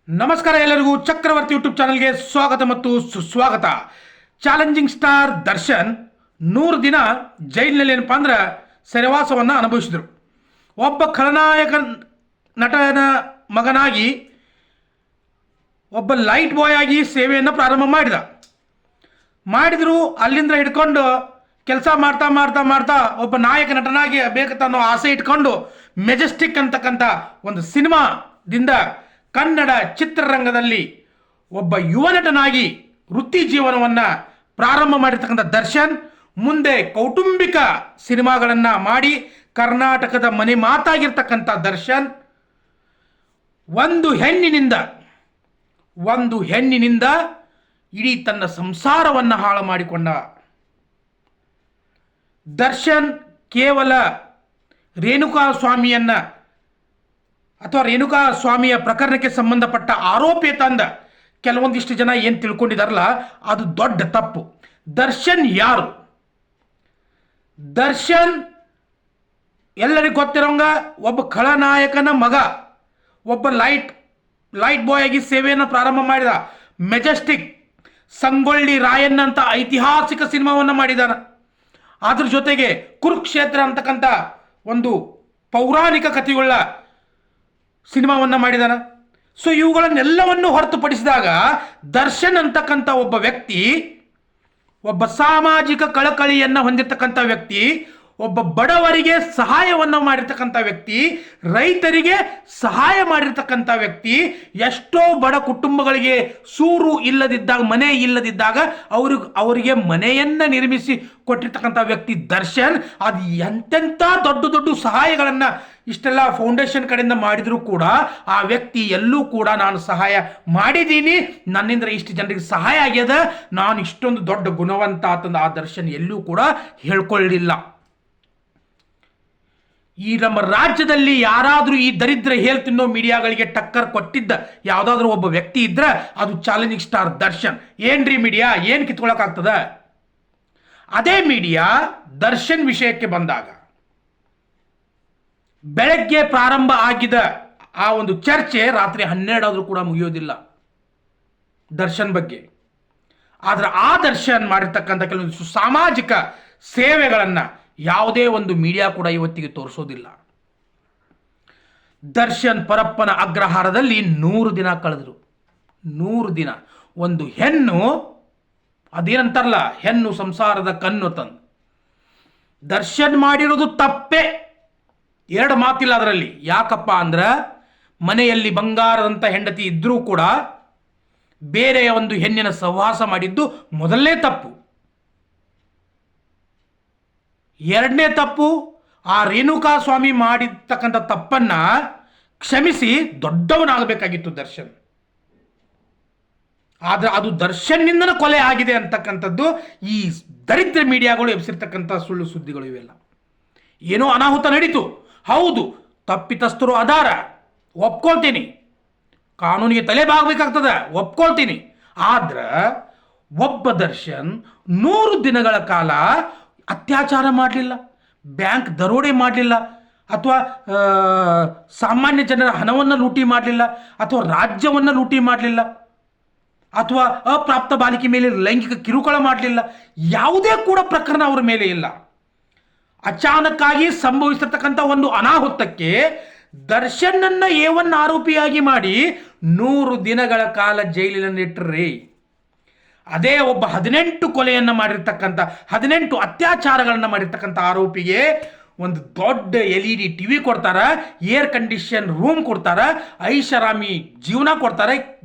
ನಮಸ್ಕಾರ ಎಲ್ಲರಿಗೂ ಚಕ್ರವರ್ತಿ ಯೂಟ್ಯೂಬ್ ಚಾನಲ್ಗೆ ಸ್ವಾಗತ ಮತ್ತು ಸುಸ್ವಾಗತ. ಚಾಲೆಂಜಿಂಗ್ ಸ್ಟಾರ್ ದರ್ಶನ್ 100 ದಿನ ಜೈಲಿನಲ್ಲಿ ಏನಪ್ಪ ಅಂದ್ರೆ ಸೆರೆವಾಸವನ್ನು ಅನುಭವಿಸಿದರು. ಒಬ್ಬ ಖಳನಾಯಕ ನಟನ ಮಗನಾಗಿ ಒಬ್ಬ ಲೈಟ್ ಬಾಯ್ ಆಗಿ ಸೇವೆಯನ್ನು ಪ್ರಾರಂಭ ಮಾಡಿದರು. ಅಲ್ಲಿಂದ ಹಿಡ್ಕೊಂಡು ಕೆಲಸ ಮಾಡ್ತಾ ಮಾಡ್ತಾ ಮಾಡ್ತಾ ಒಬ್ಬ ನಾಯಕ ನಟನಾಗಿ ಬೇಕನ್ನೋ ಆಸೆ ಇಟ್ಕೊಂಡು ಮೆಜೆಸ್ಟಿಕ್ ಅಂತಕ್ಕಂಥ ಒಂದು ಸಿನಿಮಾದಿಂದ ಕನ್ನಡ ಚಿತ್ರರಂಗದಲ್ಲಿ ಒಬ್ಬ ಯುವ ನಟನಾಗಿ ವೃತ್ತಿ ಜೀವನವನ್ನು ಪ್ರಾರಂಭ ಮಾಡಿರ್ತಕ್ಕಂಥ ದರ್ಶನ್ ಮುಂದೆ ಕೌಟುಂಬಿಕ ಸಿನಿಮಾಗಳನ್ನು ಮಾಡಿ ಕರ್ನಾಟಕದ ಮನೆ ಮಾತಾಗಿರ್ತಕ್ಕಂಥ ದರ್ಶನ್ ಒಂದು ಹೆಣ್ಣಿನಿಂದ ಇಡೀ ತನ್ನ ಸಂಸಾರವನ್ನು ಹಾಳು ಮಾಡಿಕೊಂಡ. ದರ್ಶನ್ ಕೇವಲ ರೇಣುಕಾ ಸ್ವಾಮಿಯ ಪ್ರಕರಣಕ್ಕೆ ಸಂಬಂಧಪಟ್ಟ ಆರೋಪಿ ತಂದ ಕೆಲವೊಂದಿಷ್ಟು ಜನ ಏನು ತಿಳ್ಕೊಂಡಿದಾರಲ್ಲ, ಅದು ದೊಡ್ಡ ತಪ್ಪು. ದರ್ಶನ್ ಯಾರು? ದರ್ಶನ್ ಎಲ್ಲರಿಗೂ ಗೊತ್ತಿರೋಂಗ ಒಬ್ಬ ಖಳನಾಯಕನ ಮಗ, ಒಬ್ಬ ಲೈಟ್ ಬಾಯ್ ಆಗಿ ಸೇವೆಯನ್ನು ಪ್ರಾರಂಭ ಮಾಡಿದ. ಮೆಜೆಸ್ಟಿಕ್, ಸಂಗೊಳ್ಳಿ ರಾಯಣ್ಣ ಅಂತ ಐತಿಹಾಸಿಕ ಸಿನಿಮಾವನ್ನು ಮಾಡಿದಾನ. ಅದ್ರ ಜೊತೆಗೆ ಕುರುಕ್ಷೇತ್ರ ಅಂತಕ್ಕಂಥ ಒಂದು ಪೌರಾಣಿಕ ಕಥೆಯುಳ್ಳ ಸಿನಿಮಾವನ್ನು ಮಾಡಿದಾನ. ಸೊ ಇವುಗಳನ್ನೆಲ್ಲವನ್ನು ಹೊರತುಪಡಿಸಿದಾಗ ದರ್ಶನ್ ಅಂತಕ್ಕಂಥ ಒಬ್ಬ ವ್ಯಕ್ತಿ, ಒಬ್ಬ ಸಾಮಾಜಿಕ ಕಳಕಳಿಯನ್ನು ಹೊಂದಿರತಕ್ಕಂಥ ವ್ಯಕ್ತಿ, ಒಬ್ಬ ಬಡವರಿಗೆ ಸಹಾಯವನ್ನು ಮಾಡಿರ್ತಕ್ಕಂಥ ವ್ಯಕ್ತಿ, ರೈತರಿಗೆ ಸಹಾಯ ಮಾಡಿರ್ತಕ್ಕಂಥ ವ್ಯಕ್ತಿ, ಎಷ್ಟೋ ಬಡ ಕುಟುಂಬಗಳಿಗೆ ಸೂರು ಇಲ್ಲದಿದ್ದಾಗ, ಮನೆ ಇಲ್ಲದಿದ್ದಾಗ ಅವರಿಗೆ ಮನೆಯನ್ನು ನಿರ್ಮಿಸಿ ಕೊಟ್ಟಿರ್ತಕ್ಕಂಥ ವ್ಯಕ್ತಿ ದರ್ಶನ್. ಅದು ಎಂತೆಂಥ ದೊಡ್ಡ ದೊಡ್ಡ ಸಹಾಯಗಳನ್ನು ಇಷ್ಟೆಲ್ಲ ಫೌಂಡೇಶನ್ ಕಡೆಯಿಂದ ಮಾಡಿದರೂ ಕೂಡ ಆ ವ್ಯಕ್ತಿ ಎಲ್ಲೂ ಕೂಡ ನಾನು ಸಹಾಯ ಮಾಡಿದ್ದೀನಿ, ನನ್ನಿಂದ ಇಷ್ಟು ಜನರಿಗೆ ಸಹಾಯ ಆಗ್ಯದ, ನಾನು ಇಷ್ಟೊಂದು ದೊಡ್ಡ ಗುಣವಂತ ಅಂತಂದು ಆ ದರ್ಶನ್ ಎಲ್ಲೂ ಕೂಡ ಹೇಳ್ಕೊಳ್ಳಿಲ್ಲ. ಈ ನಮ್ಮ ರಾಜ್ಯದಲ್ಲಿ ಯಾರಾದರೂ ಈ ದರಿದ್ರ ಹೇಳ್ತಿನ್ನೋ ಮೀಡಿಯಾಗಳಿಗೆ ಟಕ್ಕರ್ ಕೊಟ್ಟಿದ್ದ ಯಾವುದಾದ್ರೂ ಒಬ್ಬ ವ್ಯಕ್ತಿ ಇದ್ರೆ ಅದು ಚಾಲೆಂಜಿಂಗ್ ಸ್ಟಾರ್ ದರ್ಶನ್. ಏನ್ರಿ ಮೀಡಿಯಾ, ಏನು ಕಿತ್ಕೊಳ್ಳೋಕ್ಕಾಗ್ತದ? ಅದೇ ಮೀಡಿಯಾ ದರ್ಶನ್ ವಿಷಯಕ್ಕೆ ಬಂದಾಗ ಬೆಳಗ್ಗೆ ಪ್ರಾರಂಭ ಆಗಿದ ಆ ಒಂದು ಚರ್ಚೆ ರಾತ್ರಿ 12 ಆದರೂ ಕೂಡ ಮುಗಿಯೋದಿಲ್ಲ ದರ್ಶನ್ ಬಗ್ಗೆ. ಆದ್ರೆ ಆ ದರ್ಶನ್ ಮಾಡಿರ್ತಕ್ಕಂಥ ಕೆಲವೊಂದು ಸಾಮಾಜಿಕ ಸೇವೆಗಳನ್ನು ಯಾವುದೇ ಒಂದು ಮೀಡಿಯಾ ಕೂಡ ಇವತ್ತಿಗೆ ತೋರಿಸೋದಿಲ್ಲ. ದರ್ಶನ್ ಪರಪ್ಪನ ಅಗ್ರಹಾರದಲ್ಲಿ 100 ದಿನ ಕಳೆದರು. 100 ದಿನ ಒಂದು ಹೆಣ್ಣು, ಅದೇನಂತಾರಲ್ಲ, ಹೆಣ್ಣು ಸಂಸಾರದ ಕಣ್ಣು ತಂದು ದರ್ಶನ್ ಮಾಡಿರೋದು ತಪ್ಪೇ, 2 ಮಾತಿಲ್ಲ ಅದರಲ್ಲಿ. ಯಾಕಪ್ಪ ಅಂದ್ರೆ ಮನೆಯಲ್ಲಿ ಬಂಗಾರದಂಥ ಹೆಂಡತಿ ಇದ್ರೂ ಕೂಡ ಬೇರೆಯ ಒಂದು ಹೆಣ್ಣಿನ ಸಹವಾಸ ಮಾಡಿದ್ದು ಮೊದಲನೇ ತಪ್ಪು. 2ನೇ ತಪ್ಪು, ಆ ರೇಣುಕಾ ಸ್ವಾಮಿ ಮಾಡಿರ್ತಕ್ಕಂಥ ತಪ್ಪನ್ನ ಕ್ಷಮಿಸಿ ದೊಡ್ಡವನಾಗಬೇಕಾಗಿತ್ತು ದರ್ಶನ್. ಆದ್ರೆ ಅದು ದರ್ಶನ್ನಿಂದನೇ ಕೊಲೆ ಆಗಿದೆ ಅಂತಕ್ಕಂಥದ್ದು ಈ ದರಿದ್ರ ಮೀಡಿಯಾಗಳು ಎಬ್ಸಿರ್ತಕ್ಕಂಥ ಸುಳ್ಳು ಸುದ್ದಿಗಳು ಇವೆಲ್ಲ. ಏನೋ ಅನಾಹುತ ನಡೀತು, ಹೌದು, ತಪ್ಪಿತಸ್ಥರು ಅದಾರ, ಒಪ್ಕೊಳ್ತೀನಿ, ಕಾನೂನಿಗೆ ತಲೆ ಬಾಗಬೇಕಾಗ್ತದೆ, ಒಪ್ಕೊಳ್ತೀನಿ. ಆದ್ರೆ ಒಬ್ಬ ದರ್ಶನ್ 100 ದಿನಗಳ ಕಾಲ ಅತ್ಯಾಚಾರ ಮಾಡಲಿಲ್ಲ, ಬ್ಯಾಂಕ್ ದರೋಡೆ ಮಾಡಲಿಲ್ಲ, ಅಥವಾ ಸಾಮಾನ್ಯ ಜನರ ಹಣವನ್ನು ಲೂಟಿ ಮಾಡಲಿಲ್ಲ, ಅಥವಾ ರಾಜ್ಯವನ್ನು ಲೂಟಿ ಮಾಡಲಿಲ್ಲ, ಅಥವಾ ಅಪ್ರಾಪ್ತ ಬಾಲಿಕೆ ಮೇಲೆ ಲೈಂಗಿಕ ಕಿರುಕುಳ ಮಾಡಲಿಲ್ಲ. ಯಾವುದೇ ಕೂಡ ಪ್ರಕರಣ ಅವರ ಮೇಲೆ ಇಲ್ಲ. ಅಚಾನಕ್ಕಾಗಿ ಸಂಭವಿಸಿರ್ತಕ್ಕಂಥ ಒಂದು ಅನಾಹುತಕ್ಕೆ ದರ್ಶನ್ನನ್ನ A1 ಆರೋಪಿಯಾಗಿ ಮಾಡಿ 100 ದಿನಗಳ ಕಾಲ ಜೈಲಿನಲ್ಲಿಟ್ಟರೆ, ಅದೇ ಒಬ್ಬ 18 ಕೊಲೆಯನ್ನು ಮಾಡಿರ್ತಕ್ಕಂಥ, 18 ಅತ್ಯಾಚಾರಗಳನ್ನು ಮಾಡಿರ್ತಕ್ಕಂಥ ಆರೋಪಿಗೆ ಒಂದು ದೊಡ್ಡ LED TV ಕೊಡ್ತಾರೆ, ಏರ್ ಕಂಡೀಷನ್ ರೂಮ್ ಕೊಡ್ತಾರೆ, ಐಷಾರಾಮಿ ಜೀವನ ಕೊಡ್ತಾರೆ,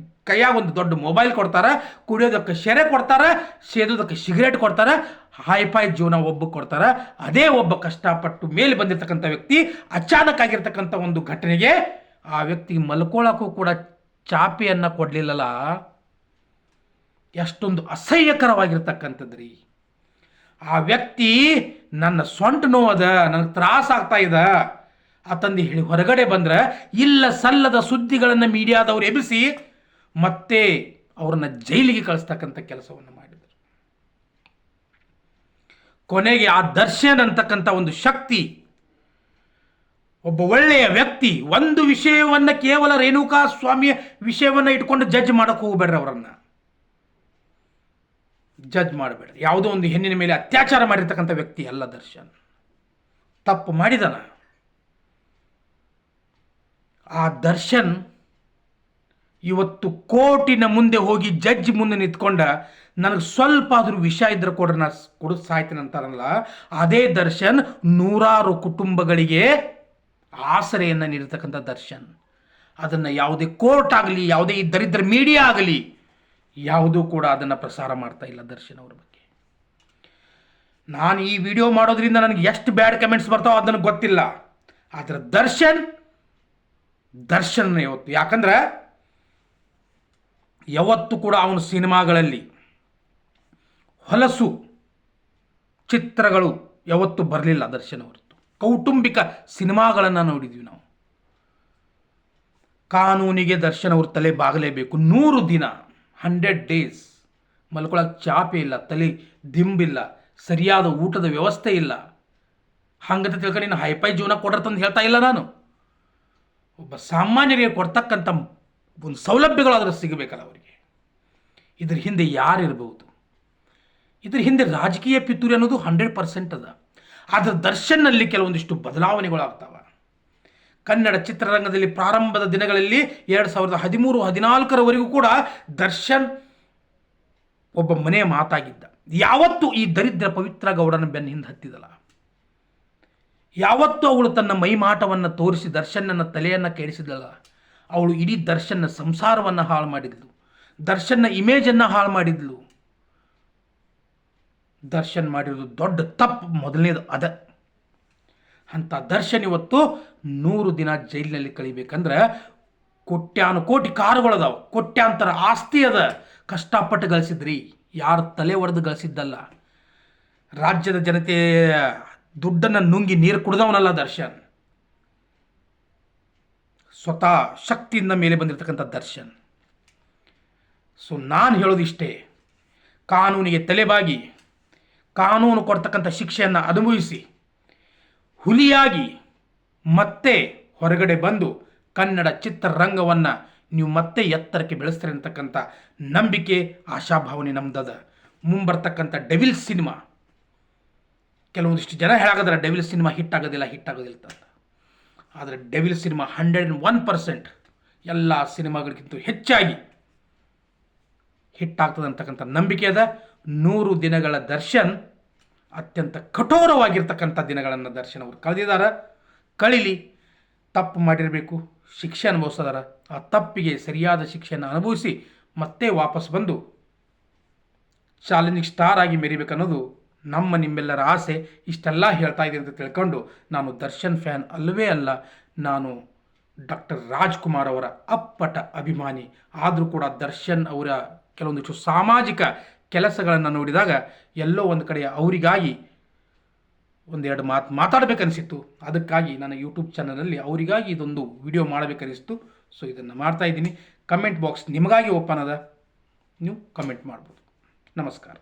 ಕೈಯಾಗ ಒಂದು ದೊಡ್ಡ ಮೊಬೈಲ್ ಕೊಡ್ತಾರೆ, ಕುಡಿಯೋದಕ್ಕೆ ಶೆರೆ ಕೊಡ್ತಾರೆ, ಸೇದೋದಕ್ಕೆ ಸಿಗರೇಟ್ ಕೊಡ್ತಾರೆ, ಹೈಫೈ ಜೀವನ ಒಬ್ಬ ಕೊಡ್ತಾರೆ. ಅದೇ ಒಬ್ಬ ಕಷ್ಟಪಟ್ಟು ಮೇಲೆ ಬಂದಿರತಕ್ಕಂಥ ವ್ಯಕ್ತಿ ಅಚಾನಕ್ ಆಗಿರ್ತಕ್ಕಂಥ ಒಂದು ಘಟನೆಗೆ ಆ ವ್ಯಕ್ತಿಗೆ ಮಲ್ಕೊಳ್ಳೋಕ್ಕೂ ಕೂಡ ಚಾಪೆಯನ್ನು ಕೊಡಲಿಲ್ಲಲ್ಲ, ಎಷ್ಟೊಂದು ಅಸಹ್ಯಕರವಾಗಿರ್ತಕ್ಕಂಥದ್ರಿ. ಆ ವ್ಯಕ್ತಿ ನನ್ನ ಸೊಂಟ ನೋವದ, ನನಗೆ ತ್ರಾಸ ಆಗ್ತಾ ಇದೆ ಅಂತಂದು ಹೇಳಿ ಹೊರಗಡೆ ಬಂದ್ರೆ ಇಲ್ಲ ಸಲ್ಲದ ಸುದ್ದಿಗಳನ್ನು ಮೀಡಿಯಾದವರು ಎಬ್ಬಿಸಿ ಮತ್ತೆ ಅವ್ರನ್ನ ಜೈಲಿಗೆ ಕಳಿಸ್ತಕ್ಕಂಥ ಕೆಲಸವನ್ನು ಮಾಡಿದರು. ಕೊನೆಗೆ ಆ ದರ್ಶನ್ ಅಂತಕ್ಕಂಥ ಒಂದು ಶಕ್ತಿ ಒಬ್ಬ ಒಳ್ಳೆಯ ವ್ಯಕ್ತಿ. ಒಂದು ವಿಷಯವನ್ನು ಕೇವಲ ರೇಣುಕಾ ಸ್ವಾಮಿಯ ವಿಷಯವನ್ನು ಇಟ್ಕೊಂಡು ಜಡ್ಜ್ ಮಾಡಕ್ಕೆ ಹೋಗಬೇಡ್ರಿ. ಅವರನ್ನು ಜಡ್ಜ್ ಮಾಡಬೇಡ್ರಿ. ಯಾವುದೋ ಒಂದು ಹೆಣ್ಣಿನ ಮೇಲೆ ಅತ್ಯಾಚಾರ ಮಾಡಿರ್ತಕ್ಕಂಥ ವ್ಯಕ್ತಿ ಅಲ್ಲ ದರ್ಶನ್. ತಪ್ಪು ಮಾಡಿದನ. ಆ ದರ್ಶನ್ ಇವತ್ತು ಕೋರ್ಟಿನ ಮುಂದೆ ಹೋಗಿ ಜಡ್ಜ್ ಮುಂದೆ ನಿಂತ್ಕೊಂಡ ನನಗೆ ಸ್ವಲ್ಪ ಆದರೂ ವಿಷಯ ಇದ್ರೆ ಕೊಡ್ರೆ ನಾ ಕೊಡು ಸಾಯ್ತೀನಿ ಅಂತಾರಲ್ಲ, ಅದೇ ದರ್ಶನ್ ನೂರಾರು ಕುಟುಂಬಗಳಿಗೆ ಆಸರೆಯನ್ನು ನೀಡಿರ್ತಕ್ಕಂಥ ದರ್ಶನ್. ಅದನ್ನು ಯಾವುದೇ ಕೋರ್ಟ್ ಆಗಲಿ, ಯಾವುದೇ ಈ ದರಿದ್ರ ಮೀಡಿಯಾ ಆಗಲಿ, ಯಾವುದೂ ಕೂಡ ಅದನ್ನು ಪ್ರಸಾರ ಮಾಡ್ತಾ ಇಲ್ಲ ದರ್ಶನ್ ಅವ್ರ ಬಗ್ಗೆ. ನಾನು ಈ ವಿಡಿಯೋ ಮಾಡೋದ್ರಿಂದ ನನಗೆ ಎಷ್ಟು ಬ್ಯಾಡ್ ಕಮೆಂಟ್ಸ್ ಬರ್ತಾವೋ ಅದನ್ನು ಗೊತ್ತಿಲ್ಲ. ಆದರೆ ದರ್ಶನ್ ಯಾವತ್ತು, ಯಾಕಂದ್ರೆ ಯಾವತ್ತು ಕೂಡ ಅವನ ಸಿನಿಮಾಗಳಲ್ಲಿ ಹೊಲಸು ಚಿತ್ರಗಳು ಯಾವತ್ತು ಬರಲಿಲ್ಲ ದರ್ಶನ್ ಹೊರತು. ಕೌಟುಂಬಿಕ ಸಿನಿಮಾಗಳನ್ನು ನೋಡಿದ್ವಿ ನಾವು. ಕಾನೂನಿಗೆ ದರ್ಶನ್ ಅವ್ರ ತಲೆ ಬಾಗಲೇಬೇಕು. 100 ದಿನ 100 ಡೇಸ್ ಮಲ್ಕೊಳಕ್ಕೆ ಚಾಪೆ ಇಲ್ಲ, ತಲೆ ದಿಂಬಿಲ್ಲ, ಸರಿಯಾದ ಊಟದ ವ್ಯವಸ್ಥೆ ಇಲ್ಲ. ಹಂಗಂತ ತಿಳ್ಕೊಂಡು ನೀನು ಹೈಫೈ ಜೀವನ ಕೊಡ್ರತಂದು ಹೇಳ್ತಾ ಇಲ್ಲ ನಾನು. ಒಬ್ಬ ಸಾಮಾನ್ಯರಿಗೆ ಕೊಡ್ತಕ್ಕಂಥ ಒಂದು ಸೌಲಭ್ಯಗಳಾದರೂ ಸಿಗಬೇಕಲ್ಲ ಅವರಿಗೆ. ಇದ್ರ ಹಿಂದೆ ಯಾರಿರ್ಬೋದು? ಇದ್ರ ಹಿಂದೆ ರಾಜಕೀಯ ಪಿತೂರಿ ಅನ್ನೋದು 100% ಅದ. ಆದರೆ ದರ್ಶನ್ನಲ್ಲಿ ಕೆಲವೊಂದಿಷ್ಟು ಬದಲಾವಣೆಗಳಾಗ್ತವೆ. ಕನ್ನಡ ಚಿತ್ರರಂಗದಲ್ಲಿ ಪ್ರಾರಂಭದ ದಿನಗಳಲ್ಲಿ 2013-14 ಕೂಡ ದರ್ಶನ್ ಒಬ್ಬ ಮನೆಯ ಮಾತಾಗಿದ್ದ. ಯಾವತ್ತು ಈ ದರಿದ್ರ ಪವಿತ್ರ ಗೌಡನ ಬೆನ್ನ ಹಿಂದೆ ಹತ್ತಿದಲ್ಲ, ಯಾವತ್ತು ಅವಳು ತನ್ನ ಮೈಮಾಟವನ್ನು ತೋರಿಸಿ ದರ್ಶನ್ನ ತಲೆಯನ್ನು ಕೆಡಿಸಿದಲ್ಲ, ಅವಳು ಇಡೀ ದರ್ಶನ್ನ ಸಂಸಾರವನ್ನು ಹಾಳು ಮಾಡಿದ್ಲು, ದರ್ಶನ್ನ ಇಮೇಜನ್ನು ಹಾಳು ಮಾಡಿದ್ಲು. ದರ್ಶನ್ ಮಾಡಿರೋದು ದೊಡ್ಡ ತಪ್ಪು, ಮೊದಲನೇದು ಅದ. ಅಂಥ ದರ್ಶನ್ ಇವತ್ತು 100 ದಿನ ಜೈಲಿನಲ್ಲಿ ಕಳಿಬೇಕಂದ್ರೆ ಕೋಟಿ ಕಾರುಗಳದಾವ, ಕೋಟ್ಯಾಂತರ ಆಸ್ತಿ ಅದ, ಕಷ್ಟಪಟ್ಟು ಗಳಿಸಿದ್ರಿ. ಯಾರು ತಲೆ ಒಡೆದು ಗಳಿಸಿದ್ದಲ್ಲ. ರಾಜ್ಯದ ಜನತೆ ದುಡ್ಡನ್ನು ನುಂಗಿ ನೀರು ಕುಡಿದವನಲ್ಲ ದರ್ಶನ್. ಸ್ವತಃ ಶಕ್ತಿಯಿಂದ ಮೇಲೆ ಬಂದಿರತಕ್ಕಂಥ ದರ್ಶನ್. ಸೊ ನಾನು ಹೇಳೋದಿಷ್ಟೇ, ಕಾನೂನಿಗೆ ತಲೆಬಾಗಿ ಕಾನೂನು ಕೊಡ್ತಕ್ಕಂಥ ಶಿಕ್ಷೆಯನ್ನು ಅನುಭವಿಸಿ ಹುಲಿಯಾಗಿ ಮತ್ತೆ ಹೊರಗಡೆ ಬಂದು ಕನ್ನಡ ಚಿತ್ರರಂಗವನ್ನು ನೀವು ಮತ್ತೆ ಎತ್ತರಕ್ಕೆ ಬೆಳೆಸ್ತಾರೆ ಅಂತಕ್ಕಂಥ ನಂಬಿಕೆ, ಆಶಾಭಾವನೆ ನಮ್ದದ. ಮುಂಬರ್ತಕ್ಕಂಥ ಡೆವಿಲ್ ಸಿನಿಮಾ, ಕೆಲವೊಂದಿಷ್ಟು ಜನ ಹೇಳಾಗದ್ರೆ ಡೆವಿಲ್ ಸಿನಿಮಾ ಹಿಟ್ ಆಗೋದಿಲ್ಲ ಅಂತ. ಆದರೆ ಡೆವಿಲ್ ಸಿನಿಮಾ 101% ಎಲ್ಲ ಸಿನಿಮಾಗಳಿಗಿಂತ ಹೆಚ್ಚಾಗಿ ಹಿಟ್ ಆಗ್ತದೆ ಅಂತಕ್ಕಂಥ ನಂಬಿಕೆ ಅದ. 100 ದಿನಗಳ ದರ್ಶನ್ ಅತ್ಯಂತ ಕಠೋರವಾಗಿರ್ತಕ್ಕಂಥ ದಿನಗಳನ್ನು ದರ್ಶನ್ ಅವರು ಕಳೆದಿದ್ದಾರೆ. ಕಳೀಲಿ. ತಪ್ಪು ಮಾಡಿರಬೇಕು, ಶಿಕ್ಷೆ ಅನುಭವಿಸಿದಾರ. ಆ ತಪ್ಪಿಗೆ ಸರಿಯಾದ ಶಿಕ್ಷೆಯನ್ನು ಅನುಭವಿಸಿ ಮತ್ತೆ ವಾಪಸ್ ಬಂದು ಚಾಲೆಂಜಿಂಗ್ ಸ್ಟಾರ್ ಆಗಿ ಮೆರಿಬೇಕನ್ನೋದು ನಿಮ್ಮೆಲ್ಲರ ಆಸೆ. ಇಷ್ಟೆಲ್ಲ ಹೇಳ್ತಾ ಇದ್ದೀನಿ ಅಂತ ತಿಳ್ಕೊಂಡು ನಾನು ದರ್ಶನ್ ಫ್ಯಾನ್ ಅಲ್ಲವೇ ಅಲ್ಲ. ನಾನು ಡಾಕ್ಟರ್ ರಾಜ್ಕುಮಾರ್ ಅವರ ಅಪ್ಪಟ ಅಭಿಮಾನಿ. ಆದರೂ ಕೂಡ ದರ್ಶನ್ ಅವರ ಕೆಲವೊಂದಿಷ್ಟು ಸಾಮಾಜಿಕ ಕೆಲಸಗಳನ್ನು ನೋಡಿದಾಗ ಎಲ್ಲೋ ಒಂದು ಕಡೆ ಅವರಿಗಾಗಿ ಒಂದೆರಡು ಮಾತಾಡಬೇಕನ್ನಿಸಿತ್ತು. ಅದಕ್ಕಾಗಿ ನನ್ನ ಯೂಟ್ಯೂಬ್ ಚಾನಲಲ್ಲಿ ಅವರಿಗಾಗಿ ಇದೊಂದು ವಿಡಿಯೋ ಮಾಡಬೇಕನ್ನಿಸ್ತು. ಸೊ ಇದನ್ನು ಮಾಡ್ತಾಯಿದ್ದೀನಿ. ಕಮೆಂಟ್ ಬಾಕ್ಸ್ ನಿಮಗಾಗಿ ಓಪನ್ ಅದ, ನೀವು ಕಮೆಂಟ್ ಮಾಡ್ಬೋದು. ನಮಸ್ಕಾರ.